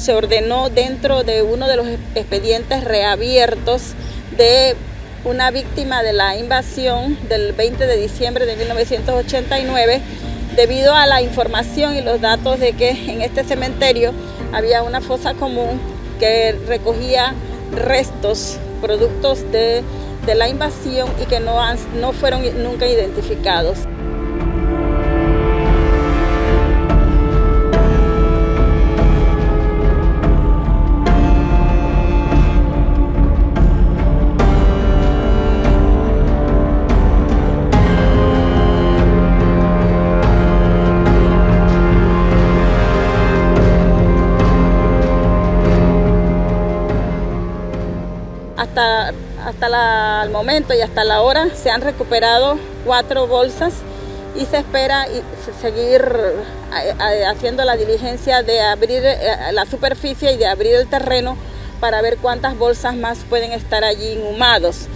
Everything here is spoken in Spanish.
se ordenó dentro de uno de los expedientes reabiertos de una víctima de la invasión del 20 de diciembre de 1989, debido a la información y los datos de que en este cementerio había una fosa común que recogía restos, productos de la invasión y que no fueron nunca identificados. Hasta el momento y hasta la hora se han recuperado 4 bolsas y se espera seguir haciendo la diligencia de abrir la superficie y de abrir el terreno para ver cuántas bolsas más pueden estar allí inhumados.